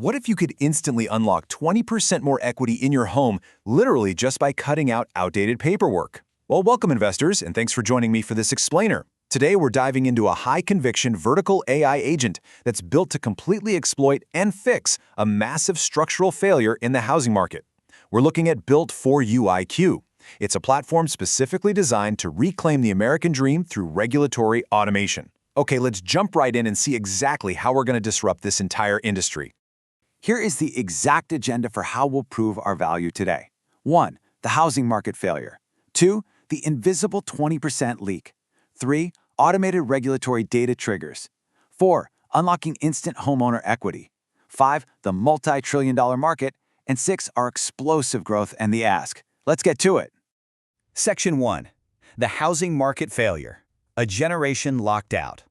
What if you could instantly unlock 20% more equity in your home, literally just by cutting out outdated paperwork? Well, welcome investors, and thanks for joining me for this explainer. Today, we're diving into a high-conviction vertical AI agent that's built to completely exploit and fix a massive structural failure in the housing market. We're looking at Built4UIQ. It's a platform specifically designed to reclaim the American dream through regulatory automation. Okay, let's jump right in and see exactly how we're going to disrupt this entire industry. Here is the exact agenda for how we'll prove our value today. 1. The housing market failure. 2. The invisible 20% leak. 3. Automated regulatory data triggers. 4. Unlocking instant homeowner equity. 5. The multi-trillion-dollar market. And 6. Our explosive growth and the ask. Let's get to it. Section 1. The housing market failure. A generation locked out.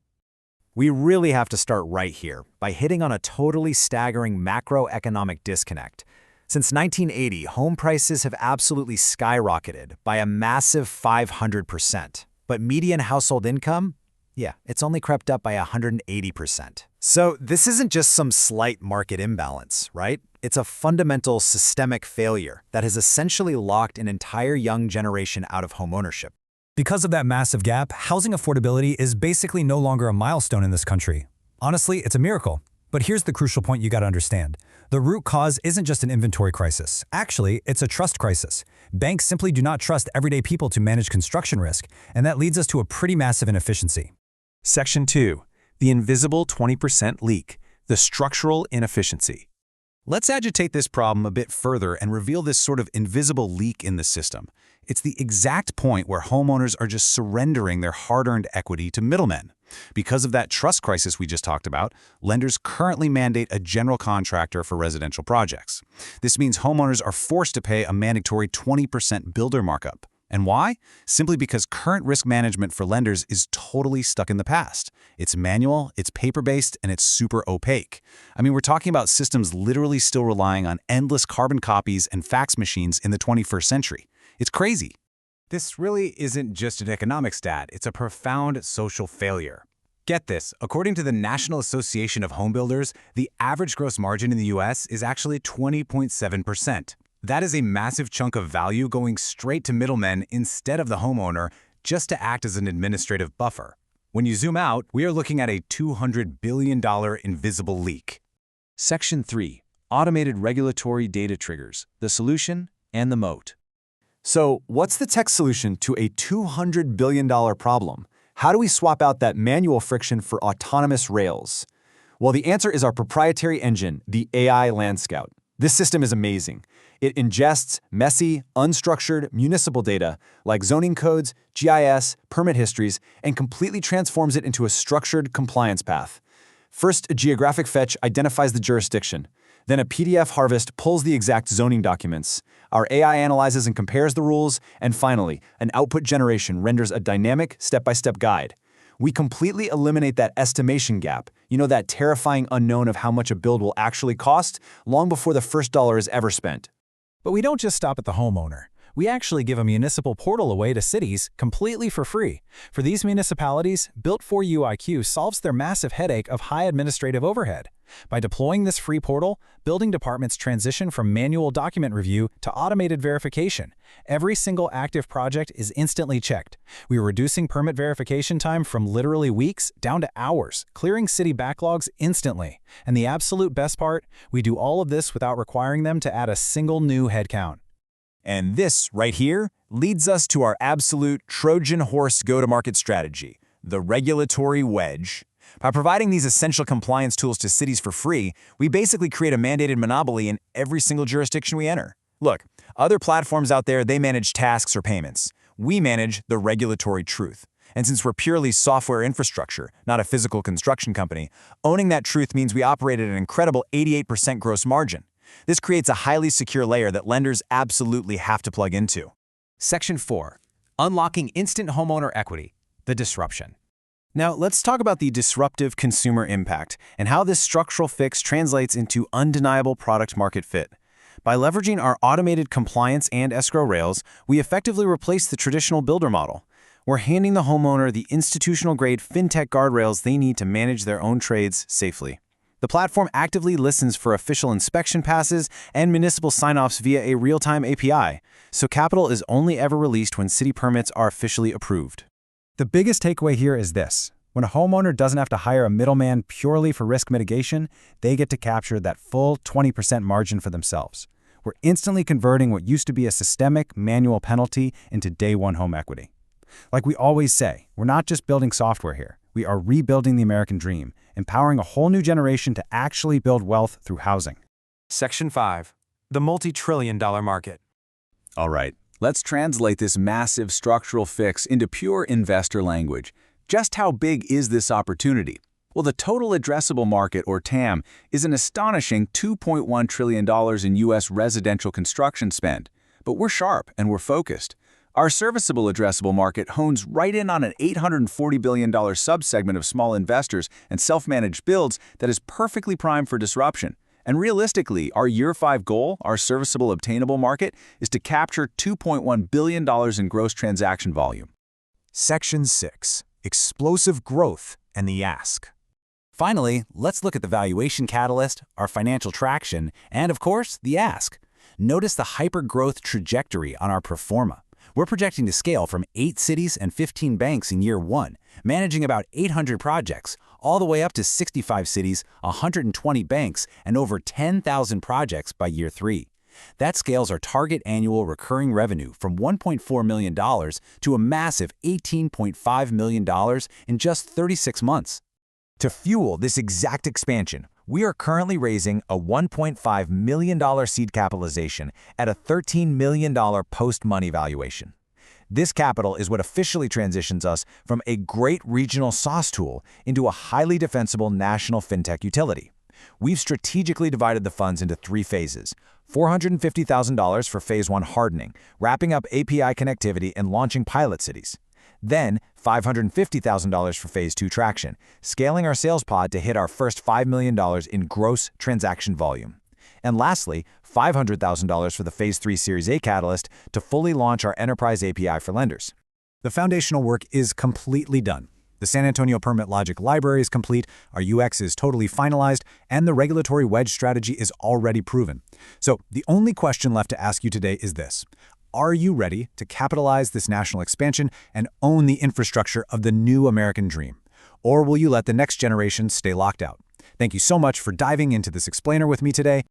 We really have to start right here by hitting on a totally staggering macroeconomic disconnect. Since 1980, home prices have absolutely skyrocketed by a massive 500%. But median household income? Yeah, it's only crept up by 180%. So this isn't just some slight market imbalance, right? It's a fundamental systemic failure that has essentially locked an entire young generation out of homeownership. Because of that massive gap, housing affordability is basically no longer a milestone in this country. Honestly, it's a miracle. But here's the crucial point you gotta understand. The root cause isn't just an inventory crisis. Actually, it's a trust crisis. Banks simply do not trust everyday people to manage construction risk, and that leads us to a pretty massive inefficiency. Section 2. The invisible 20% leak, the structural inefficiency. Let's agitate this problem a bit further and reveal this sort of invisible leak in the system. It's the exact point where homeowners are just surrendering their hard-earned equity to middlemen. Because of that trust crisis we just talked about, lenders currently mandate a general contractor for residential projects. This means homeowners are forced to pay a mandatory 20% builder markup. And why? Simply because current risk management for lenders is totally stuck in the past. It's manual, it's paper-based, and it's super opaque. I mean, we're talking about systems literally still relying on endless carbon copies and fax machines in the 21st century. It's crazy. This really isn't just an economic stat, it's a profound social failure. Get this, according to the National Association of Home Builders, the average gross margin in the US is actually 20.7%. That is a massive chunk of value going straight to middlemen instead of the homeowner, just to act as an administrative buffer. When you zoom out, we are looking at a $200 billion invisible leak. Section 3. Automated regulatory data triggers, the solution and the moat. So, what's the tech solution to a $200 billion problem? How do we swap out that manual friction for autonomous rails? Well, the answer is our proprietary engine, the AI Land Scout. This system is amazing. It ingests messy, unstructured municipal data like zoning codes, GIS, permit histories, and completely transforms it into a structured compliance path. First, a geographic fetch identifies the jurisdiction. Then a PDF harvest pulls the exact zoning documents. Our AI analyzes and compares the rules. And finally, an output generation renders a dynamic, step-by-step guide. We completely eliminate that estimation gap, that terrifying unknown of how much a build will actually cost, long before the first dollar is ever spent. But we don't just stop at the homeowner. We actually give a municipal portal away to cities completely for free. For these municipalities, Built4UIQ solves their massive headache of high administrative overhead. By deploying this free portal, building departments transition from manual document review to automated verification. Every single active project is instantly checked. We are reducing permit verification time from literally weeks down to hours, clearing city backlogs instantly. And the absolute best part, we do all of this without requiring them to add a single new headcount. And this, right here, leads us to our absolute Trojan horse go-to-market strategy, the regulatory wedge. By providing these essential compliance tools to cities for free, we basically create a mandated monopoly in every single jurisdiction we enter. Look, other platforms out there, they manage tasks or payments. We manage the regulatory truth. And since we're purely software infrastructure, not a physical construction company, owning that truth means we operate at an incredible 88% gross margin. This creates a highly secure layer that lenders absolutely have to plug into. Section 4. Unlocking instant homeowner equity, the disruption. Now, let's talk about the disruptive consumer impact and how this structural fix translates into undeniable product-market fit. By leveraging our automated compliance and escrow rails, we effectively replace the traditional builder model. We're handing the homeowner the institutional-grade fintech guardrails they need to manage their own trades safely. The platform actively listens for official inspection passes and municipal sign-offs via a real-time API, so capital is only ever released when city permits are officially approved. The biggest takeaway here is this. When a homeowner doesn't have to hire a middleman purely for risk mitigation, they get to capture that full 20% margin for themselves. We're instantly converting what used to be a systemic, manual penalty into day-one home equity. Like we always say, we're not just building software here. We are rebuilding the American dream, empowering a whole new generation to actually build wealth through housing. Section 5. The multi-trillion-dollar market. All right, let's translate this massive structural fix into pure investor language. Just how big is this opportunity? Well, the total addressable market, or TAM, is an astonishing $2.1 trillion in U.S. residential construction spend. But we're sharp and we're focused. Our serviceable addressable market hones right in on an $840 billion subsegment of small investors and self-managed builds that is perfectly primed for disruption. And realistically, our Year 5 goal, our serviceable obtainable market, is to capture $2.1 billion in gross transaction volume. Section 6. Explosive growth and the ask. Finally, let's look at the valuation catalyst, our financial traction, and of course, the ask. Notice the hyper-growth trajectory on our pro forma. We're projecting to scale from 8 cities and 15 banks in year 1, managing about 800 projects, all the way up to 65 cities, 120 banks, and over 10,000 projects by year 3. That scales our target annual recurring revenue from $1.4 million to a massive $18.5 million in just 36 months. To fuel this exact expansion, we are currently raising a $1.5 million seed capitalization at a $13 million post-money valuation. This capital is what officially transitions us from a great regional SaaS tool into a highly defensible national fintech utility. We've strategically divided the funds into 3 phases. $450,000 for Phase 1 hardening, wrapping up API connectivity and launching pilot cities. Then, $550,000 for Phase 2 traction, scaling our sales pod to hit our first $5 million in gross transaction volume. And lastly, $500,000 for the Phase 3 Series A catalyst to fully launch our enterprise API for lenders. The foundational work is completely done. The San Antonio Permit Logic library is complete, our UX is totally finalized, and the regulatory wedge strategy is already proven. So the only question left to ask you today is this. Are you ready to capitalize this national expansion and own the infrastructure of the new American dream? Or will you let the next generation stay locked out? Thank you so much for diving into this explainer with me today.